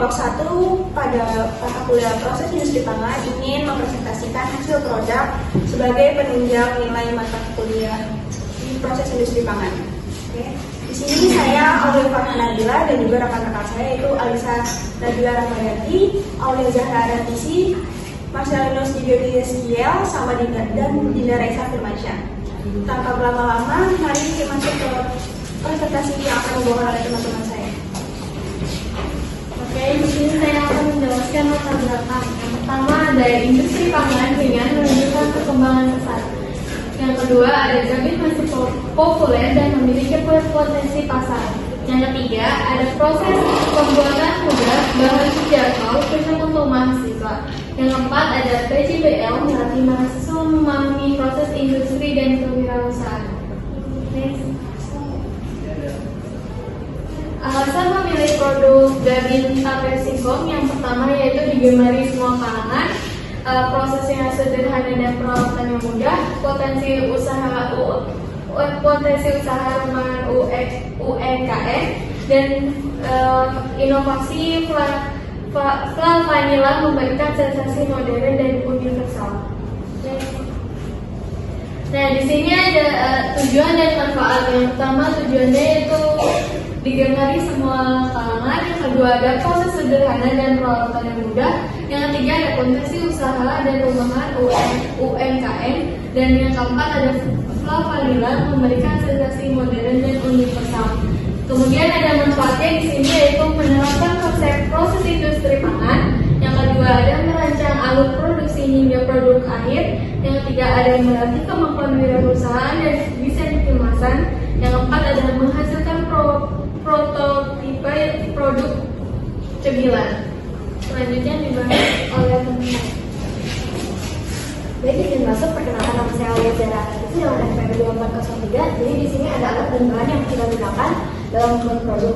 kelompok 1 pada mata kuliah proses industri pangan ingin mempresentasikan hasil produk sebagai penunjang nilai mata kuliah di proses industri pangan. Oke. Di sini saya Aulia Farhana Nabila dan juga rekan-rekan saya yaitu Alisa Nabila Rahmayati, Aulia Zahra Ratisi, Marcelinus Didier, sama dan Dinda Raisa Firmansyah. Tanpa berlama-lama, mari kita masuk ke presentasi yang akan dibawakan oleh teman-teman saya. Oke, di sini saya akan menjelaskan latar belakang. Yang pertama ada industri pangan dengan menunjukkan perkembangan pesat. Yang kedua ada gabin masih populer dan memiliki potensi pasar. Yang ketiga ada proses pembuatan mudah bahan terjangkau khusus untuk mahasiswa. Yang keempat ada PJBL melatih mahasiswa memahami proses industri dan kewirausahaan. Alasan memilih produk gabin tape singkong yang pertama yaitu digemari semua kalangan, prosesnya sederhana dan perawatannya mudah, potensi usaha rumahan UMKM dan inovasi flan vanilla memberikan sensasi modern dan universal. Nah, di sini ada tujuan dan manfaat. Yang pertama tujuannya itu digemari semua kalangan. Yang kedua ada proses sederhana dan perawatan yang mudah. Yang ketiga ada potensi usaha dan rumahan UMKM. Dan yang keempat ada flan vanilla memberikan sensasi modern dan universal. Kemudian ada manfaatnya di sini yaitu menerapkan konsep proses industri pangan. Yang kedua ada merancang alur produksi hingga produk akhir. Yang ketiga ada melatih kemampuan wirausahaan dan desain kemasan. Yang keempat adalah menghasilkan prototipe produk cemilan. Selanjutnya dibahas oleh teman-teman. Baik, izin masuk. Perkenalkan nama saya Aulia Zahra Ratisi dengan NPM 2403. Jadi di sini ada alat dan bahan yang kita gunakan dalam membuat produk.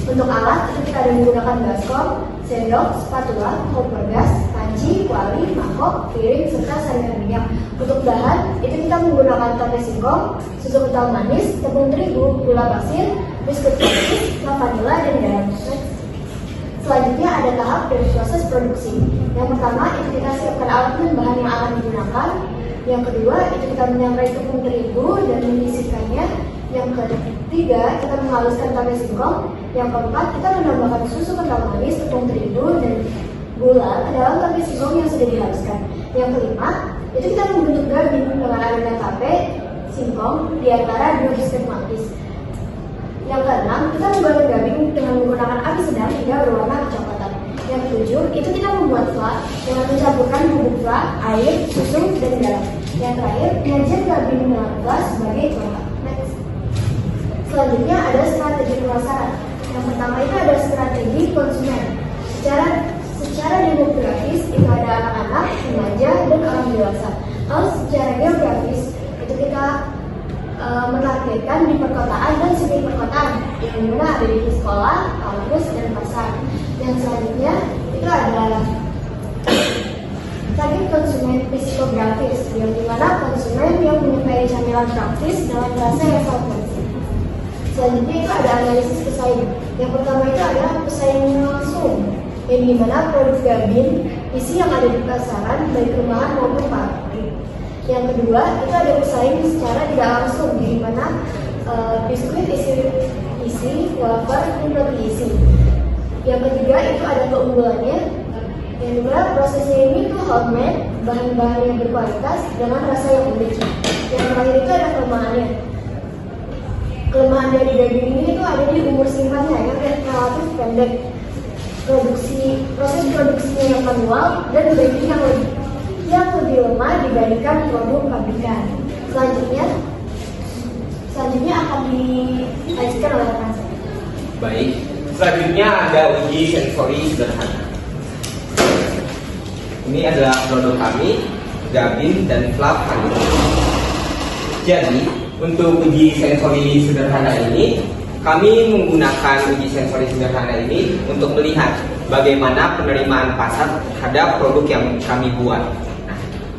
Untuk alat itu kita ada menggunakan baskom, sendok, spatula, kompor gas, panci, kuali, mangkok, piring, serta saringan minyak. Untuk bahan itu kita menggunakan tape singkong, susu kental manis, tepung terigu, gula pasir, biskuit sosis, vanila, dan garam. Selanjutnya ada tahap dari proses produksi. Yang pertama itu kita siapkan alat dan bahan yang akan digunakan. Yang kedua itu kita menyangrai tepung terigu dan menyisihkannya. Yang ketiga kita menghaluskan tape singkong. Yang keempat kita menambahkan susu kental manis, tepung terigu, dan gula ke dalam tape singkong yang sudah dihaluskan. Yang kelima itu kita membentuk gabin dengan adonan tape singkong di antara dua biskuit lapis. Yang keenam, kita membuat gabin dengan menggunakan api sedang hingga berwarna kecoklatan. Yang ketujuh, itu kita membuat flan dengan mencampurkan bubuk flan, air, susu, dan garam. Yang terakhir, penyajian gabin dengan flan sebagai pelengkap. Selanjutnya ada strategi pemasaran. Yang pertama itu ada strategi konsumen. Secara demografis itu ada anak-anak, remaja, dan orang dewasa. Lalu secara geografis itu kita menargetkan di perkotaan dan semi perkotaan yang mana ada di sekolah, kampus, dan pasar. Yang selanjutnya itu adalah target konsumen psikografis yang dimana konsumen yang menyukai camilan praktis dengan rasa yang sangat manis. Selanjutnya itu ada analisis pesaing. Yang pertama itu adalah pesaing langsung yang dimana produk gabin isi yang ada di pasaran baik rumahan maupun pabrik. Yang kedua itu ada pesaing secara tidak langsung di mana biskuit isi, wafer, dan roti isi. Yang ketiga itu ada keunggulannya, yang dimana prosesnya ini tuh homemade, bahan-bahan yang berkualitas dengan rasa yang unik. Yang terakhir itu ada kelemahannya. Kelemahan dari gabin ini itu ada di umur simpannya yang relatif pendek, proses produksinya yang manual, dan baking yang lebih lemah dibandingkan produk pabrikan. Selanjutnya akan dilanjutkan oleh rekan saya. Baik, selanjutnya ada uji sensori sederhana. Ini adalah produk kami, gabin dan flan vanilla. Jadi, untuk uji sensori sederhana ini, kami menggunakan uji sensori sederhana ini untuk melihat bagaimana penerimaan pasar terhadap produk yang kami buat.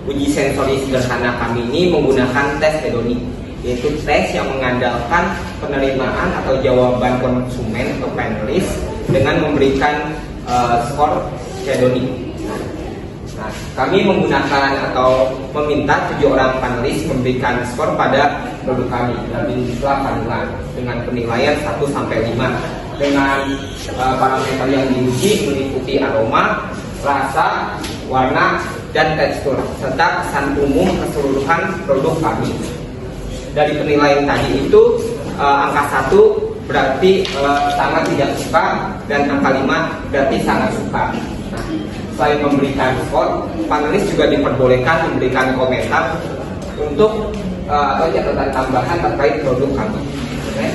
Uji sensori sederhana kami ini menggunakan tes hedonik, yaitu tes yang mengandalkan penerimaan atau jawaban konsumen atau panelis dengan memberikan skor hedonik. Nah, kami menggunakan atau meminta 7 orang panelis memberikan skor pada produk kami, Gabin Fluff Vanilla, dengan penilaian 1 sampai 5 dengan parameter yang diuji meliputi aroma, rasa, warna, dan tekstur serta kesan umum keseluruhan produk kami. Dari penilaian tadi itu angka 1 berarti sangat tidak suka dan angka 5 berarti sangat suka. Nah, selain memberikan skor, panelis juga diperbolehkan memberikan komentar untuk atau catatan tambahan terkait produk kami. Okay.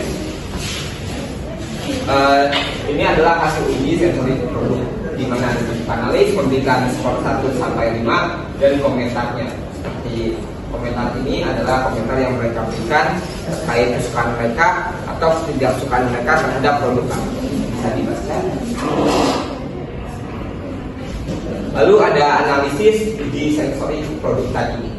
Ini adalah hasil uji sensori produk, di mana panelis memberikan skor 1 sampai 5 dan komentarnya. Seperti komentar ini adalah komentar yang mereka berikan terkait kesukaan mereka atau ketidaksukaan mereka terhadap produk kami. Bisa dibaca. Lalu ada analisis uji sensori produk tadi.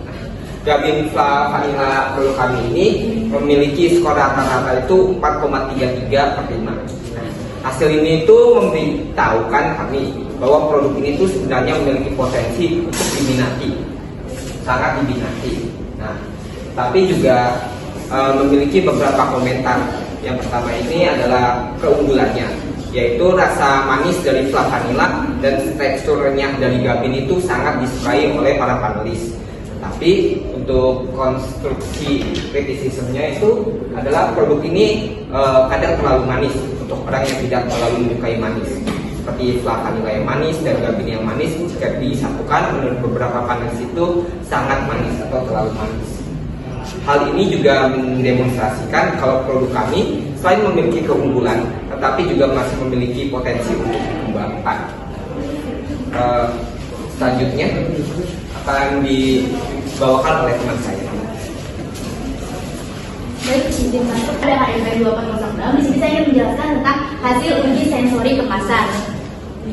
Gabin Fluff Vanilla produk kami ini memiliki skor rata-rata itu 4,33 per 5. Hasil ini itu memberitahukan kami bahwa produk ini itu sebenarnya memiliki potensi untuk diminati, sangat diminati. Nah, tapi juga memiliki beberapa komentar. Yang pertama ini adalah keunggulannya, yaitu rasa manis dari Fluff Vanilla dan tekstur renyah dari Gabin itu sangat disukai oleh para panelis. Tapi untuk konstruksi kritisismenya itu adalah produk ini kadang terlalu manis untuk orang yang tidak terlalu menyukai manis. Seperti Fluff Vanilla yang manis dan Gabin yang manis jika disatukan menurut beberapa panelis itu sangat manis atau terlalu manis. Hal ini juga mendemonstrasikan kalau produk kami selain memiliki keunggulan, tetapi juga masih memiliki potensi untuk dikembangkan. Selanjutnya akan dibawakan oleh teman saya. Baik, izin masuk pada HMP 2406. Di sini saya ingin menjelaskan tentang hasil uji sensori kemasan.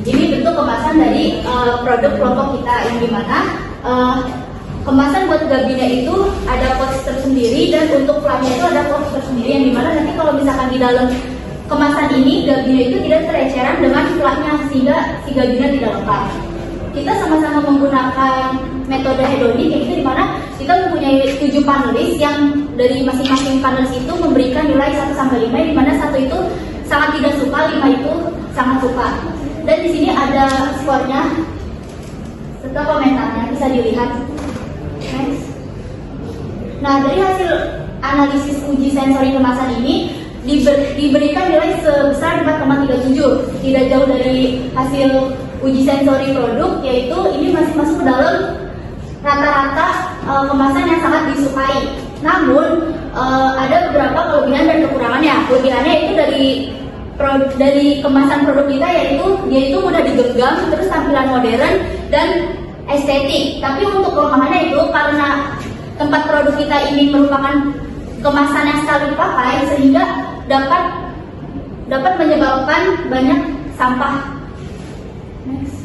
Ini bentuk kemasan dari produk kelompok kita, yang dimana kemasan buat Gabinnya itu ada pouch tersendiri dan untuk Fluffnya itu ada pouch tersendiri, yang dimana nanti kalau misalkan di dalam kemasan ini Gabinnya itu tidak tereceran dengan Fluffnya sehingga si Gabinnya tidak lengkap. Kita sama-sama menggunakan metode hedonik, yaitu dimana kita mempunyai 7 panelis yang dari masing-masing panelis itu memberikan nilai 1 sampai 5, dimana 1 itu sangat tidak suka, 5 itu sangat suka. Dan di sini ada skornya serta komentarnya, bisa dilihat. Next. Nah, dari hasil analisis uji sensori kemasan ini diberikan nilai sebesar 4,37, tidak jauh dari hasil uji sensori produk, yaitu ini masih masuk ke dalam rata-rata kemasan yang sangat disukai. Namun ada beberapa kelebihan dan kekurangannya. Kelebihannya itu dari kemasan produk kita, yaitu dia itu mudah digenggam, terus tampilan modern dan estetik. Tapi untuk kelemahannya itu karena tempat produk kita ini merupakan kemasan yang sekali dipakai, sehingga dapat menyebabkan banyak sampah. Next.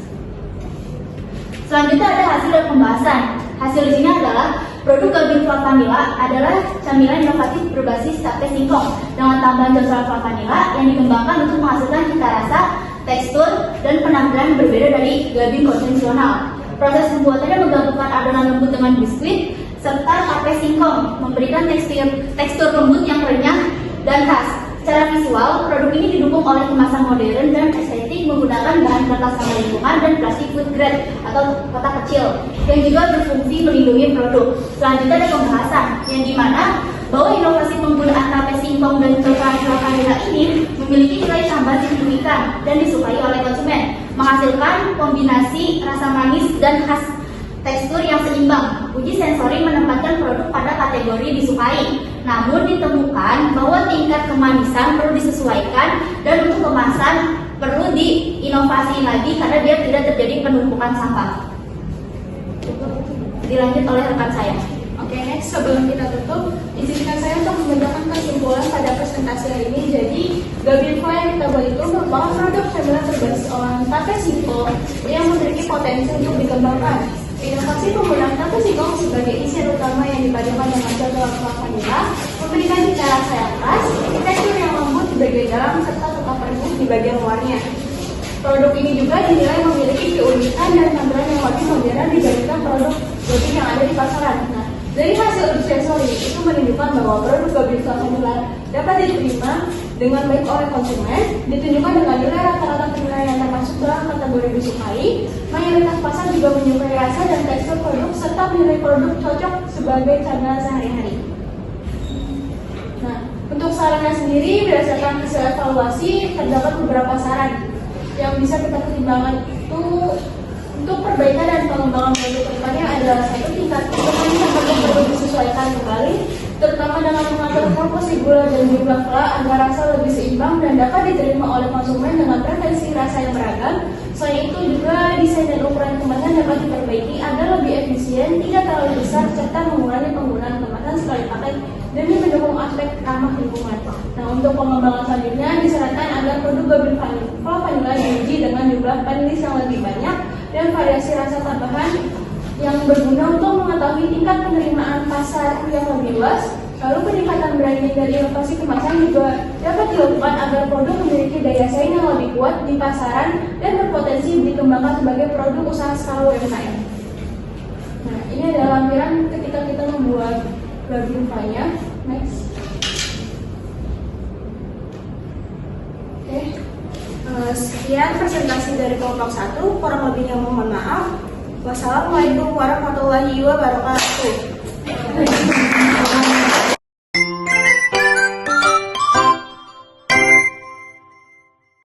Selanjutnya ada hasil dan pembahasan. Hasil di sini adalah produk Gabin Fluff Vanilla adalah camilan inovatif berbasis tape singkong dengan tambahan campuran Fluff Vanilla yang dikembangkan untuk menghasilkan cita rasa, tekstur, dan penampilan berbeda dari Gabin konvensional. Proses pembuatannya menggabungkan adonan lembut dengan biskuit serta tape singkong, memberikan tekstur lembut yang renyah dan khas. Secara visual, produk ini didukung oleh kemasan modern dan estetik menggunakan bahan kertas ramah lingkungan dan plastik food grade atau kotak kecil yang juga berfungsi melindungi produk. Selanjutnya ada pembahasan, yang dimana bahwa inovasi penggunaan tape singkong dan campuran Fluff Vanilla ini memiliki nilai tambah signifikan dan disukai oleh konsumen, menghasilkan kombinasi rasa manis dan khas tekstur yang seimbang. Uji sensori menempatkan produk pada kategori disukai, namun ditemukan bahwa tingkat kemanisan perlu disesuaikan dan untuk kemasan perlu diinovasi lagi karena biar tidak terjadi penumpukan sampah. Dilanjut oleh rekan saya. Oke, next, sebelum kita tutup, izinkan saya untuk memberikan kesimpulan pada presentasi hari ini. Jadi, Gabin Fluff yang kita buat itu merupakan produk camilan berbasis olahan tape singkong yang memiliki potensi untuk dikembangkan. Inovasi penggunaan tape singkong sebagai isian utama yang dipadukan dengan campuran Fluff Vanilla memberikan cita rasa yang khas, tekstur yang lembut di bagian dalam serta tetap empuk di di bagian luarnya. Produk ini juga dinilai memiliki keunikan dan tampilan yang lebih modern dibandingkan produk webbing yang ada di pasaran. Nah, dari hasil uji sensori itu menunjukkan bahwa produk webbing Flavanila dapat diterima dengan baik oleh konsumen, ditunjukkan dengan nilai rata-rata penilaian yang termasuk dalam kategori disukai. Mayoritas pasar juga menyukai rasa dan tekstur produk serta nilai produk cocok sebagai camilan sehari-hari. Nah, untuk sarannya sendiri berdasarkan hasil evaluasi terdapat beberapa saran yang bisa kita pertimbangkan itu untuk perbaikan dan pengembangan produk kedepannya adalah satu, tingkat kemampuan produk perlu disesuaikan kembali, terutama dengan mengatur komposisi gula dan jumlah gula agar rasa lebih seimbang dan dapat diterima oleh konsumen dengan preferensi rasa yang beragam. Selain itu juga desain dan ukuran kemasan dapat diperbaiki agar lebih efisien, tidak terlalu besar, serta mengurangi penggunaan kemasan sekali pakai demi mendukung aspek ramah lingkungan. Nah, untuk pengembangan selanjutnya disarankan agar produk webbing Flavanila diuji dengan jumlah panelis yang lebih banyak dan variasi rasa tambahan yang berguna untuk mengetahui tingkat penerimaan pasar yang lebih luas. Lalu peningkatan branding dan inovasi kemasan juga dapat dilakukan agar produk memiliki daya saing yang lebih kuat di pasaran dan berpotensi dikembangkan sebagai produk usaha skala UMKM. Nah, ini adalah lampiran ketika kita membuat webbing file-nya. Next. Sekian presentasi dari kelompok 1. Kurang lebihnya mohon maaf. Wassalamualaikum warahmatullahi wabarakatuh.